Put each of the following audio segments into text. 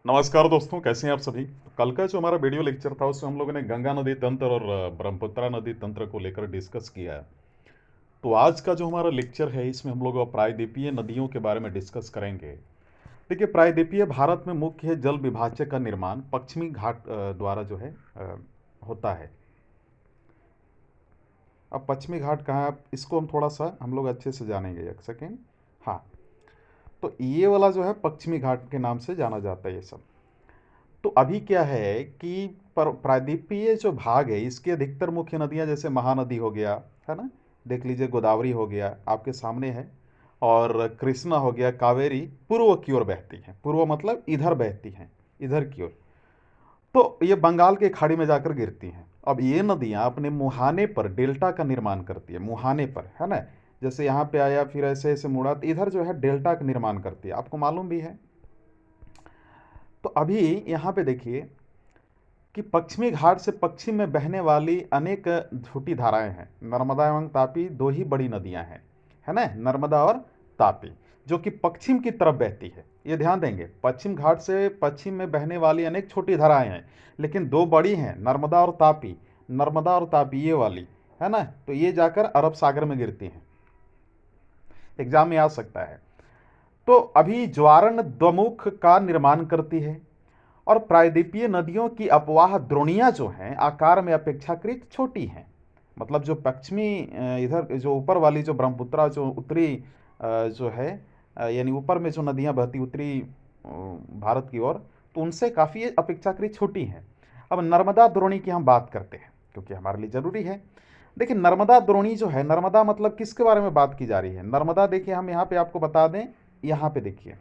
नमस्कार दोस्तों, कैसे हैं आप सभी। कल का जो हमारा वीडियो लेक्चर था उसमें हम लोगों ने गंगा नदी तंत्र और ब्रह्मपुत्रा नदी तंत्र को लेकर डिस्कस किया है। तो आज का जो हमारा लेक्चर है इसमें हम लोग प्रायद्वीपीय नदियों के बारे में डिस्कस करेंगे। देखिए, प्रायद्वीपीय भारत में मुख्य जल विभाजक का निर्माण पश्चिमी घाट द्वारा जो है होता है। अब पश्चिमी घाट कहाँ है, इसको हम लोग अच्छे से जानेंगे। एक सेकेंड। हाँ, तो ये वाला जो है पश्चिमी घाट के नाम से जाना जाता है ये सब। तो अभी क्या है कि प्रायद्वीपीय जो भाग है इसकी अधिकतर मुख्य नदियां जैसे महानदी हो गया, है ना, देख लीजिए, गोदावरी हो गया आपके सामने है, और कृष्णा हो गया, कावेरी पूर्व की ओर बहती है। पूर्व मतलब इधर बहती हैं, इधर की ओर। तो ये बंगाल की खाड़ी में जाकर गिरती हैं। अब ये नदियां अपने मुहाने पर डेल्टा का निर्माण करती है, मुहाने पर, है ना। जैसे यहाँ पे आया फिर ऐसे ऐसे मुड़ा, तो इधर जो है डेल्टा का निर्माण करती है, आपको मालूम भी है। तो अभी यहाँ पे देखिए कि पश्चिमी घाट से पश्चिम में बहने वाली अनेक छोटी धाराएं हैं। नर्मदा एवं तापी दो ही बड़ी नदियां हैं, है ना, नर्मदा और तापी, जो कि पश्चिम की तरफ बहती है। ये ध्यान देंगे, पश्चिम घाट से पश्चिम में बहने वाली अनेक छोटी धाराएं हैं, लेकिन दो बड़ी हैं, नर्मदा और तापी। नर्मदा और तापी ये वाली, है ना, तो ये जाकर अरब सागर में गिरती हैं। एग्जाम में आ सकता है। तो अभी ज्वारण द्वमुख का निर्माण करती है। और प्रायद्वीपीय नदियों की अपवाह द्रोणियां जो हैं आकार में अपेक्षाकृत छोटी हैं। मतलब जो पश्चिमी इधर जो ऊपर वाली जो ब्रह्मपुत्रा जो उत्तरी जो है यानी ऊपर में जो नदियां बहती उत्तरी भारत की ओर, तो उनसे काफ़ी अपेक्षाकृत छोटी हैं। अब नर्मदा द्रोणी की हम बात करते हैं क्योंकि हमारे लिए ज़रूरी है। देखिए, नर्मदा द्रोणी जो है, नर्मदा मतलब किसके बारे में बात की जा रही है। नर्मदा देखिए, हम यहाँ पे आपको बता दें, यहाँ पे देखिए,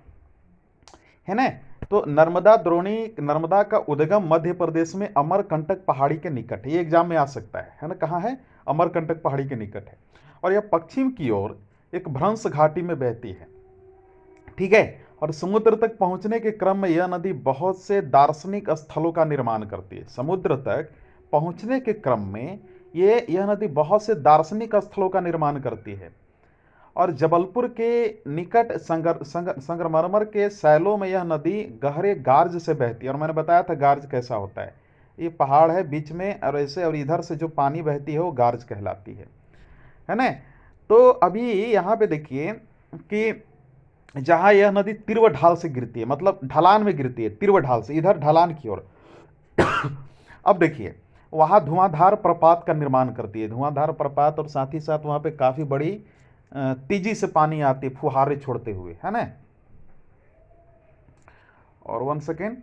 है ना। तो नर्मदा द्रोणी, नर्मदा का उद्गम मध्य प्रदेश में अमरकंटक पहाड़ी के निकट है। ये एग्जाम में आ सकता है ना, कहाँ है, अमरकंटक पहाड़ी के निकट है। और यह पश्चिम की ओर एक भ्रंश घाटी में बहती है, ठीक है। और समुद्र तक पहुंचने के क्रम में यह नदी बहुत से दार्शनिक स्थलों का निर्माण करती है। समुद्र तक पहुंचने के क्रम में यह नदी बहुत से दार्शनिक स्थलों का निर्माण करती है। और जबलपुर के निकट संगमरमर के सैलों में यह नदी गहरे गार्ज से बहती है। और मैंने बताया था गार्ज कैसा होता है, ये पहाड़ है बीच में और ऐसे, और इधर से जो पानी बहती है वो गार्ज कहलाती है ना। तो अभी यहाँ पे देखिए कि जहाँ यह नदी तीव्र ढाल से गिरती है, मतलब ढलान में गिरती है, तीव्र ढाल से, इधर ढलान की ओर। अब देखिए, वहाँ धुआंधार प्रपात का निर्माण करती है, धुआंधार प्रपात, और साथ ही साथ वहाँ पे काफ़ी बड़ी तेजी से पानी आती है फुहारे छोड़ते हुए, है ना। और वन सेकेंड।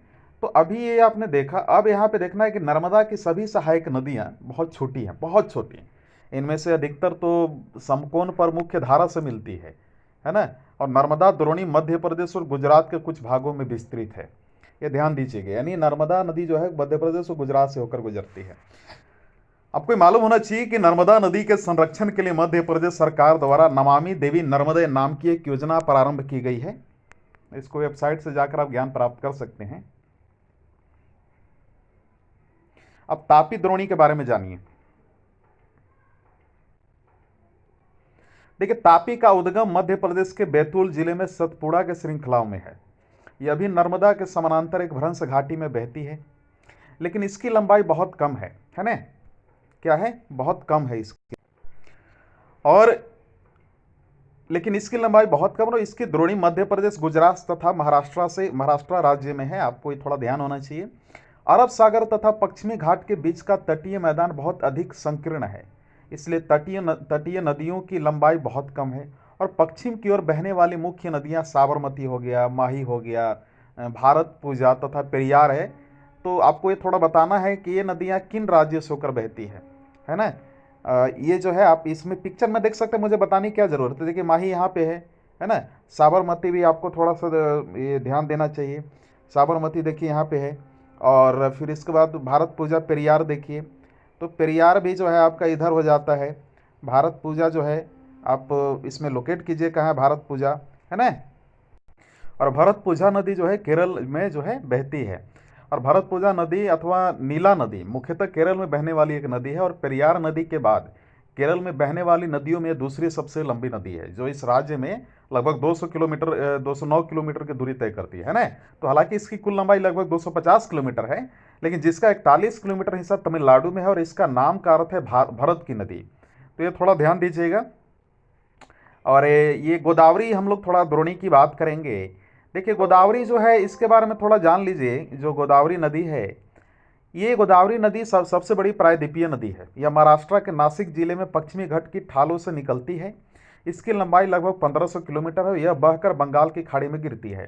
तो अभी ये आपने देखा, अब यहाँ पे देखना है कि नर्मदा की सभी सहायक नदियाँ बहुत छोटी हैं, बहुत छोटी हैं। इनमें से अधिकतर तो समकोण पर मुख्य धारा से मिलती है ना। और नर्मदा द्रोणी मध्य प्रदेश और गुजरात के कुछ भागों में विस्तृत है। ये ध्यान दीजिएगा, यानी नर्मदा नदी जो है मध्य प्रदेश और गुजरात से होकर गुजरती है। आपको मालूम होना चाहिए कि नर्मदा नदी के संरक्षण के लिए मध्य प्रदेश सरकार द्वारा नमामि देवी नर्मदे नाम की एक योजना प्रारंभ की गई है। इसको वेबसाइट से जाकर आप ज्ञान प्राप्त कर सकते हैं। अब तापी द्रोणी के बारे में जानिए। देखिए, तापी का उद्गम मध्य प्रदेश के बैतूल जिले में सतपुड़ा के श्रृंखलाओं में है। यह भी नर्मदा के समानांतर एक भ्रंश घाटी में बहती है, लेकिन इसकी लंबाई बहुत कम है ना। क्या है, बहुत कम है इसकी, और लेकिन इसकी लंबाई बहुत कम, और इसकी द्रोणी मध्य प्रदेश, गुजरात तथा महाराष्ट्र राज्य में है। आपको ये थोड़ा ध्यान होना चाहिए। अरब सागर तथा पश्चिमी घाट के बीच का तटीय मैदान बहुत अधिक संकीर्ण है, इसलिए तटीय नदियों की लंबाई बहुत कम है। और पश्चिम की ओर बहने वाली मुख्य नदियां साबरमती हो गया, माही हो गया, भारत पूजा तथा पेरियार है। तो आपको ये थोड़ा बताना है कि ये नदियां किन राज्यों से होकर बहती है ना। ये जो है आप इसमें पिक्चर में देख सकते हैं, मुझे बताने की क्या ज़रूरत है। देखिए, माही यहाँ पे है ना। साबरमती भी आपको थोड़ा सा ये ध्यान देना चाहिए। साबरमती देखिए यहाँ पे है। और फिर इसके बाद भारत पूजा, पेरियार देखिए, तो पेरियार भी जो है आपका इधर हो जाता है। भारत पूजा जो है आप इसमें लोकेट कीजिए कहाँ है भारत पूजा, है ना। और भरतपुझा नदी जो है केरल में जो है बहती है। और भरतपुझा नदी अथवा नीला नदी मुख्यतः केरल में बहने वाली एक नदी है। और पेरियार नदी के बाद केरल में बहने वाली नदियों में दूसरी सबसे लंबी नदी है, जो इस राज्य में लगभग 200 किलोमीटर 209 किलोमीटर की दूरी तय करती है ना। तो हालांकि इसकी कुल लंबाई लगभग 250 किलोमीटर है, लेकिन जिसका 41 किलोमीटर हिस्सा तमिलनाडु में है और इसका नाम का अर्थ है भरत की नदी। तो ये थोड़ा ध्यान दीजिएगा। और ये गोदावरी, हम लोग थोड़ा द्रोणी की बात करेंगे। देखिए गोदावरी जो है, इसके बारे में थोड़ा जान लीजिए। जो गोदावरी नदी है, ये गोदावरी नदी सबसे बड़ी प्रायद्वीपीय नदी है। यह महाराष्ट्र के नासिक जिले में पश्चिमी घाट की ढालों से निकलती है। इसकी लंबाई लगभग 1500 किलोमीटर है। यह बहकर बंगाल की खाड़ी में गिरती है।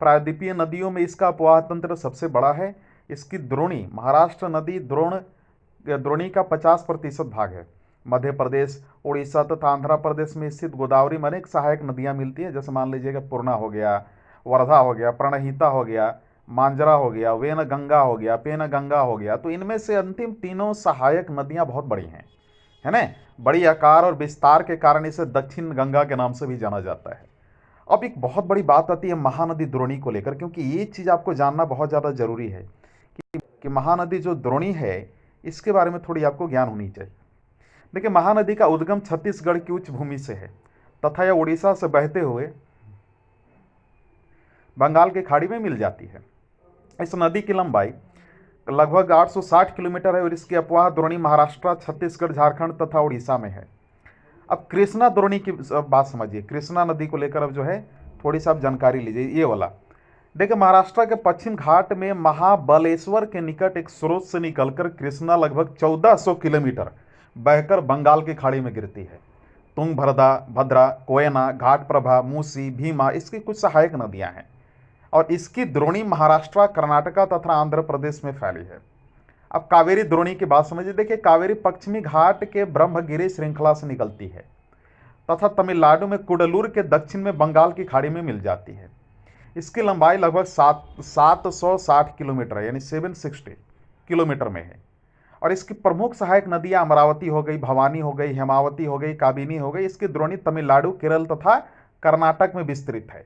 प्रायद्वीपीय नदियों में इसका अपवाह तंत्र सबसे बड़ा है। इसकी द्रोणी महाराष्ट्र नदी द्रोणी का 50% भाग है। मध्य प्रदेश, उड़ीसा तथा आंध्र प्रदेश में स्थित गोदावरी में अनेक सहायक नदियां मिलती हैं। जैसे मान लीजिएगा पूर्णा हो गया, वर्धा हो गया, प्रणहिता हो गया, मांजरा हो गया, वेनगंगा हो गया, पेनगंगा हो गया। तो इनमें से अंतिम तीनों सहायक नदियां बहुत बड़ी हैं, है ना। बड़ी आकार और विस्तार के कारण इसे दक्षिण गंगा के नाम से भी जाना जाता है। अब एक बहुत बड़ी बात आती है महानदी द्रोणी को लेकर, क्योंकि ये चीज़ आपको जानना बहुत ज़्यादा जरूरी है कि महानदी जो द्रोणी है, इसके बारे में थोड़ी आपको ज्ञान होनी चाहिए। देखिए महानदी का उद्गम छत्तीसगढ़ की उच्च भूमि से है तथा यह उड़ीसा से बहते हुए बंगाल की खाड़ी में मिल जाती है। इस नदी की लंबाई लगभग 860 किलोमीटर है और इसकी अपवाह द्रोणी महाराष्ट्र, छत्तीसगढ़, झारखंड तथा उड़ीसा में है। अब कृष्णा द्रोणी की बात समझिए। कृष्णा नदी को लेकर अब जो है थोड़ी सी आप जानकारी लीजिए। ये वाला देखिए, महाराष्ट्र के पश्चिम घाट में महाबलेश्वर के निकट एक स्रोत से निकलकर कृष्णा लगभग 1400 किलोमीटर बहकर बंगाल की खाड़ी में गिरती है। तुंगभद्रा, भद्रा, कोयना, घाटप्रभा, मूसी, भीमा इसकी कुछ सहायक नदियां हैं और इसकी द्रोणी महाराष्ट्र, कर्नाटका तथा आंध्र प्रदेश में फैली है। अब कावेरी द्रोणी की बात समझिए। देखिए कावेरी पश्चिमी घाट के ब्रह्मगिरी श्रृंखला से निकलती है तथा तमिलनाडु में कुडलूर के दक्षिण में बंगाल की खाड़ी में मिल जाती है। इसकी लंबाई लगभग 760 किलोमीटर है, यानी 760 किलोमीटर में है। और इसकी प्रमुख सहायक नदियां अमरावती हो गई, भवानी हो गई, हेमावती हो गई, काबिनी हो गई। इसकी द्रोणी तमिलनाडु, केरल तथा कर्नाटक में विस्तृत है।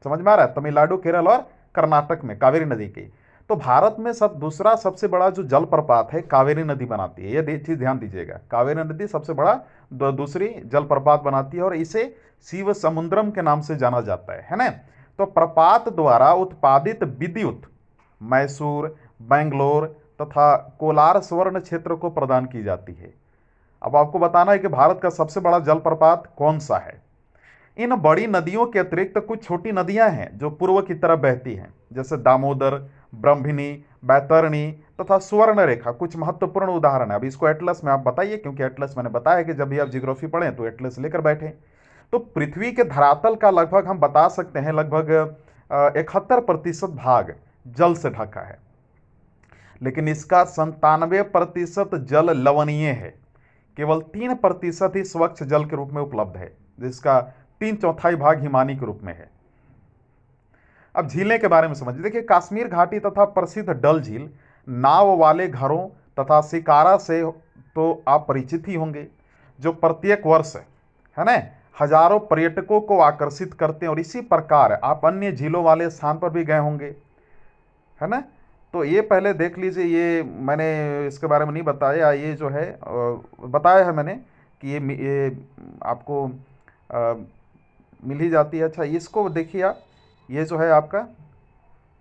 समझ में आ रहा है? तमिलनाडु, केरल और कर्नाटक में कावेरी नदी की। तो भारत में दूसरा सबसे बड़ा जो जलप्रपात है कावेरी नदी बनाती है। यह चीज ध्यान दीजिएगा, कावेरी नदी सबसे बड़ा दूसरी जलप्रपात बनाती है और इसे शिव समुद्रम के नाम से जाना जाता है ना। तो प्रपात द्वारा उत्पादित विद्युत मैसूर, बेंगलोर तथा कोलार स्वर्ण क्षेत्र को प्रदान की जाती है। अब आपको बताना है कि भारत का सबसे बड़ा जलप्रपात कौन सा है। इन बड़ी नदियों के अतिरिक्त कुछ छोटी नदियां हैं जो पूर्व की तरफ बहती हैं, जैसे दामोदर, ब्रह्मणी, बैतरणी तथा स्वर्ण रेखा कुछ महत्वपूर्ण उदाहरण है। अब इसको एटलस में आप बताइए, क्योंकि एटलस मैंने बताया कि जब भी आप ज्योग्राफी पढ़ें तो एटलस लेकर बैठे। तो पृथ्वी के धरातल का लगभग हम बता सकते हैं लगभग 71% भाग जल से ढका है, लेकिन इसका 97% जल लवणीय है। केवल 3% ही स्वच्छ जल के रूप में उपलब्ध है, जिसका 3/4 भाग हिमानी के रूप में है। अब झीलें के बारे में समझिए। देखिए कश्मीर घाटी तथा प्रसिद्ध डल झील नाव वाले घरों तथा शिकारा से तो आप परिचित ही होंगे, जो प्रत्येक वर्ष है ना हजारों पर्यटकों को आकर्षित करते हैं। और इसी प्रकार आप अन्य झीलों वाले स्थान पर भी गए होंगे, है ना। तो ये पहले देख लीजिए, ये मैंने इसके बारे में नहीं बताया, ये जो है बताया है मैंने कि ये आपको मिल ही जाती है। अच्छा इसको देखिए आप, ये जो है आपका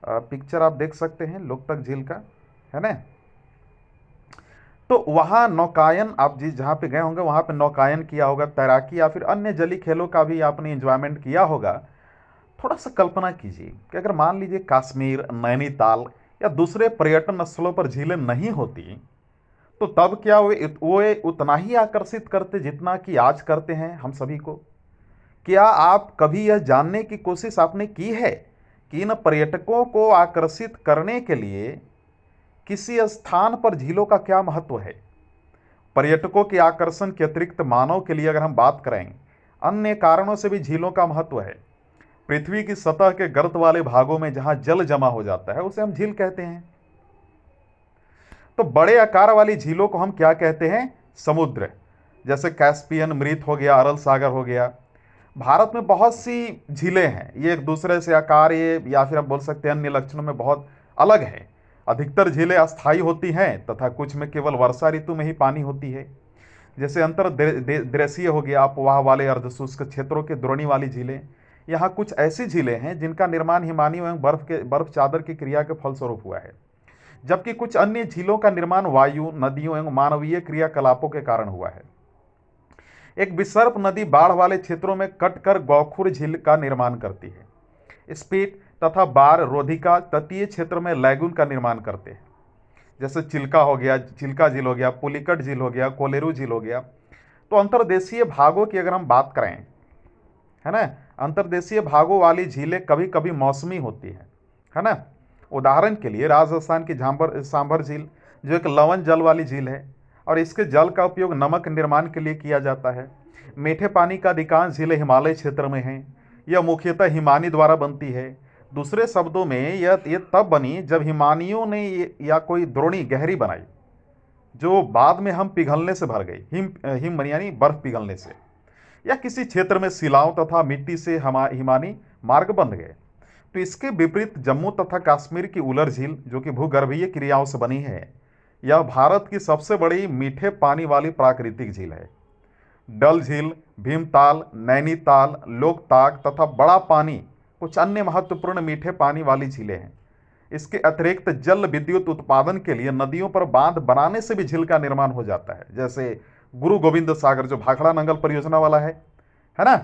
पिक्चर आप देख सकते हैं लोकतक झील का, है ना। तो वहाँ नौकायन, आप जिस जहाँ पे गए होंगे वहाँ पे नौकायन किया होगा, तैराकी या फिर अन्य जलीय खेलों का भी आपने एंजॉयमेंट किया होगा। थोड़ा सा कल्पना कीजिए कि अगर मान लीजिए कश्मीर, नैनीताल या दूसरे पर्यटन स्थलों पर झीलें नहीं होती तो तब क्या वो उतना ही आकर्षित करते जितना कि आज करते हैं हम सभी को। क्या आप कभी यह जानने की कोशिश आपने की है कि इन पर्यटकों को आकर्षित करने के लिए किसी स्थान पर झीलों का क्या महत्व है। पर्यटकों के आकर्षण के अतिरिक्त मानव के लिए अगर हम बात करें, अन्य कारणों से भी झीलों का महत्व है। पृथ्वी की सतह के गर्त वाले भागों में जहां जल जमा हो जाता है उसे हम झील कहते हैं। तो बड़े आकार वाली झीलों को हम क्या कहते हैं? समुद्र। जैसे कैस्पियन, मृत हो गया, अरल सागर हो गया। भारत में बहुत सी झीलें हैं, ये एक दूसरे से आकार ये या फिर आप बोल सकते हैं अन्य लक्षणों में बहुत अलग है। अधिकतर झीलें अस्थायी होती हैं तथा कुछ में केवल वर्षा ऋतु में ही पानी होती है। जैसे अंतर्देशीय हो गया, अपवाह वाले अर्धशुष्क क्षेत्रों के द्रोणी वाली झीलें। यहाँ कुछ ऐसी झीलें हैं जिनका निर्माण हिमानियों एवं बर्फ चादर की क्रिया के फलस्वरूप हुआ है, जबकि कुछ अन्य झीलों का निर्माण वायु, नदियों एवं मानवीय क्रियाकलापों के कारण हुआ है। एक विसर्प नदी बाढ़ वाले क्षेत्रों में कटकर गौखुर झील का निर्माण करती है। स्पीट तथा बार रोधिका तटीय क्षेत्र में लैगून का निर्माण करते हैं, जैसे चिल्का हो गया, चिल्का झील हो गया, पुलिकट झील हो गया, कोलेरू झील हो गया। तो अंतर्देशीय भागों की अगर हम बात करें, है ना, अंतर्देशीय भागों वाली झीलें कभी कभी मौसमी होती है ना। उदाहरण के लिए राजस्थान की सांभर झील, जो एक लवण जल वाली झील है और इसके जल का उपयोग नमक निर्माण के लिए किया जाता है। मीठे पानी का अधिकांश झीलें हिमालय क्षेत्र में हैं। यह मुख्यतः हिमानी द्वारा बनती है। दूसरे शब्दों में ये तब बनी जब हिमानियों ने या कोई द्रोणी गहरी बनाई, जो बाद में हम पिघलने से भर गई, हिम यानी बर्फ पिघलने से, या किसी क्षेत्र में शिलाओं तथा मिट्टी से हिमानी मार्ग बन गए। तो इसके विपरीत जम्मू तथा कश्मीर की उलर झील, जो कि भूगर्भीय क्रियाओं से बनी है, यह भारत की सबसे बड़ी मीठे पानी वाली प्राकृतिक झील है। डल झील, भीमताल, नैनीताल, लोकताक तथा बड़ा पानी कुछ अन्य महत्वपूर्ण मीठे पानी वाली झीलें हैं। इसके अतिरिक्त जल विद्युत उत्पादन के लिए नदियों पर बांध बनाने से भी झील का निर्माण हो जाता है, जैसे गुरु गोविंद सागर, जो भाखड़ा नंगल परियोजना वाला है ना।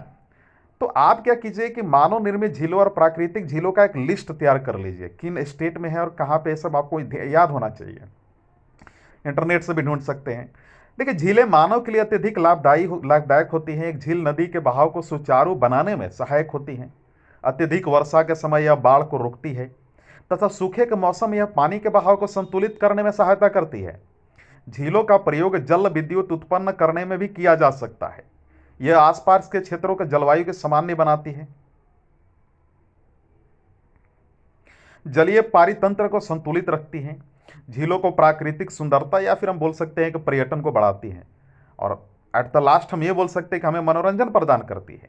तो आप क्या कीजिए कि मानव निर्मित झीलों और प्राकृतिक झीलों का एक लिस्ट तैयार कर लीजिए, किन स्टेट में है और कहाँ पे, सब आपको याद होना चाहिए। इंटरनेट से भी ढूंढ सकते हैं। देखिए, झीलें मानव के लिए अत्यधिक लाभदायक होती हैं। एक झील नदी के बहाव को सुचारू बनाने में सहायक होती हैं। अत्यधिक वर्षा के समय यह बाढ़ को रोकती है तथा सूखे के मौसम में यह पानी के बहाव को संतुलित करने में सहायता करती है। झीलों का प्रयोग जल विद्युत उत्पन्न करने में भी किया जा सकता है। यह आसपास के क्षेत्रों के जलवायु के सामान्य बनाती है, जलीय पारितंत्र को संतुलित रखती हैं, झीलों को प्राकृतिक सुंदरता या फिर हम बोल सकते हैं कि पर्यटन को बढ़ाती हैं, और एट द लास्ट हम ये बोल सकते हैं कि हमें मनोरंजन प्रदान करती है।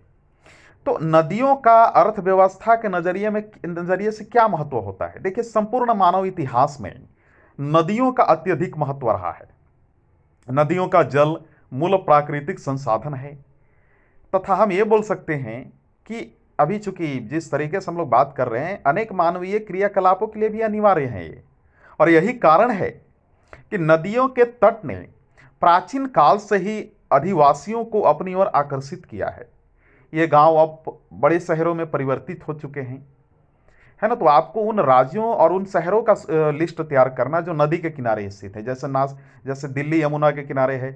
तो नदियों का अर्थव्यवस्था के नजरिए से क्या महत्व होता है? देखिए, संपूर्ण मानव इतिहास में नदियों का अत्यधिक महत्व रहा है। नदियों का जल मूल प्राकृतिक संसाधन है तथा हम ये बोल सकते हैं कि अभी चूंकि जिस तरीके से हम लोग बात कर रहे हैं, अनेक मानवीय क्रियाकलापों के लिए भी अनिवार्य है ये। और यही कारण है कि नदियों के तट ने प्राचीन काल से ही अधिवासियों को अपनी ओर आकर्षित किया है। ये गांव अब बड़े शहरों में परिवर्तित हो चुके हैं, है ना। तो आपको उन राज्यों और उन शहरों का लिस्ट तैयार करना जो नदी के किनारे स्थित है, जैसे दिल्ली यमुना के किनारे है।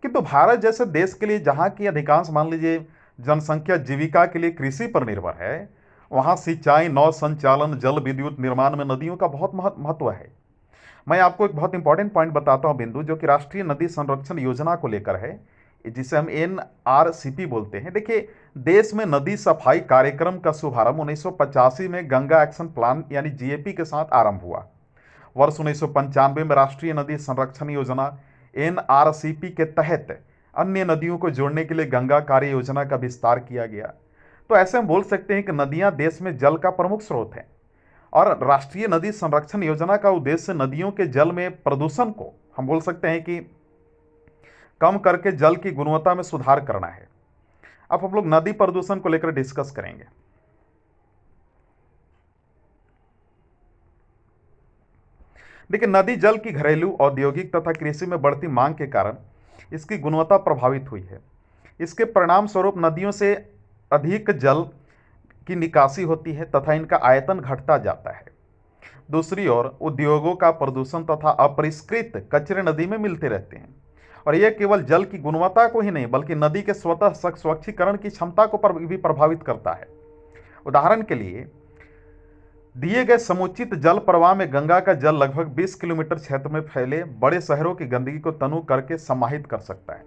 किंतु भारत जैसे देश के लिए, जहां की अधिकांश मान लीजिए जनसंख्या जीविका के लिए कृषि पर निर्भर है, वहां सिंचाई, नौ संचालन, जल विद्युत निर्माण में नदियों का बहुत महत्व है। मैं आपको एक बहुत इंपॉर्टेंट पॉइंट बताता हूं बिंदु, जो कि राष्ट्रीय नदी संरक्षण योजना को लेकर है, जिसे हम NRCP बोलते हैं। देखिए, देश में नदी सफाई कार्यक्रम का शुभारंभ 1985 में गंगा एक्शन प्लान यानी GAP के साथ आरंभ हुआ। वर्ष 1995 में राष्ट्रीय नदी संरक्षण योजना NRCP के तहत अन्य नदियों को जोड़ने के लिए गंगा कार्य योजना का विस्तार किया गया। तो ऐसे हम बोल सकते हैं कि नदियां देश में जल का प्रमुख स्रोत है, और राष्ट्रीय नदी संरक्षण योजना का उद्देश्य नदियों के जल में प्रदूषण को हम बोल सकते हैं कि कम करके जल की गुणवत्ता में सुधार करना है। अब हम लोग नदी प्रदूषण को लेकर डिस्कस करेंगे। देखिए, नदी जल की घरेलू, औद्योगिक तथा कृषि में बढ़ती मांग के कारण इसकी गुणवत्ता प्रभावित हुई है। इसके परिणाम स्वरूप नदियों से अधिक जल की निकासी होती है तथा इनका आयतन घटता जाता है। दूसरी ओर उद्योगों का प्रदूषण तथा अपरिष्कृत कचरे नदी में मिलते रहते हैं, और यह केवल जल की गुणवत्ता को ही नहीं बल्कि नदी के स्वतः स्वच्छीकरण की क्षमता को भी प्रभावित करता है। उदाहरण के लिए, दिए गए समुचित जल प्रवाह में गंगा का जल लगभग 20 किलोमीटर क्षेत्र में फैले बड़े शहरों की गंदगी को तनु करके समाहित कर सकता है,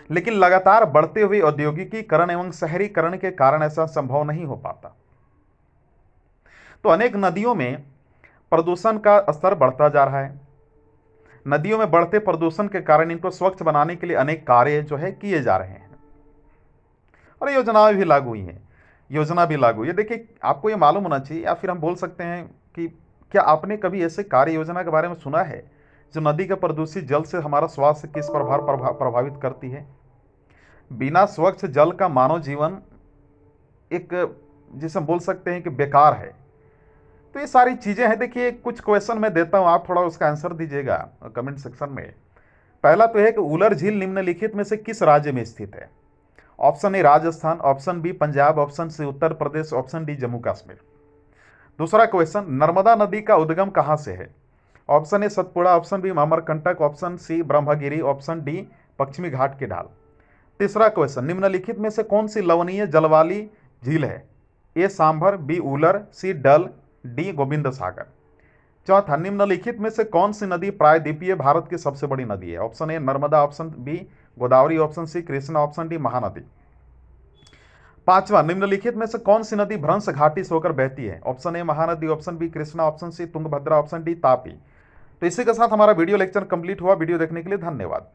लेकिन लगातार बढ़ते हुए औद्योगिकीकरण एवं शहरीकरण के कारण ऐसा संभव नहीं हो पाता। तो अनेक नदियों में प्रदूषण का स्तर बढ़ता जा रहा है। नदियों में बढ़ते प्रदूषण के कारण इनको स्वच्छ बनाने के लिए अनेक कार्य जो है किए जा रहे हैं, और योजनाएं भी लागू हुई हैं। योजना भी लागू है। देखिए, आपको ये मालूम होना चाहिए, या फिर हम बोल सकते हैं कि क्या आपने कभी ऐसे कार्य योजना के बारे में सुना है जो नदी के प्रदूषित जल से हमारा स्वास्थ्य किस प्रकार प्रभावित करती है। बिना स्वच्छ जल का मानव जीवन एक, जिसे हम बोल सकते हैं कि बेकार है। तो ये सारी चीज़ें हैं। देखिए कुछ क्वेश्चन मैं देता हूँ, आप थोड़ा उसका आंसर दीजिएगा कमेंट सेक्शन में। पहला तो है कि उलर झील निम्नलिखित में से किस राज्य में स्थित है। Option A Rajasthan, option B Punjab, option C Uttar Pradesh, option D Jammu Kashmir. दूसरा क्वेश्चन, नर्मदा नदी का उद्गम कहाँ से है। Option A Satpura, option B Amarkantak, option C Brahmagiri, option D पश्चिमी घाट की ढाल। तीसरा क्वेश्चन, निम्नलिखित में से कौन सी लवणीय जल वाली झील है। ए सांभर, बी उलर, सी डल, डी गोविंद सागर। चौथा, निम्नलिखित में से कौन सी नदी प्रायद्वीपीय भारत की सबसे बड़ी नदी है। Option A Narmada, option B Godavari, option C Krishna, option D Mahanadi. पांचवा, निम्नलिखित में से कौन सी नदी भ्रंश घाटी से होकर बहती है। Option A Mahanadi, option B Krishna, option C Tungabhadra, option D Tapi. तो इसी के साथ हमारा वीडियो लेक्चर कंप्लीट हुआ। वीडियो देखने के लिए धन्यवाद।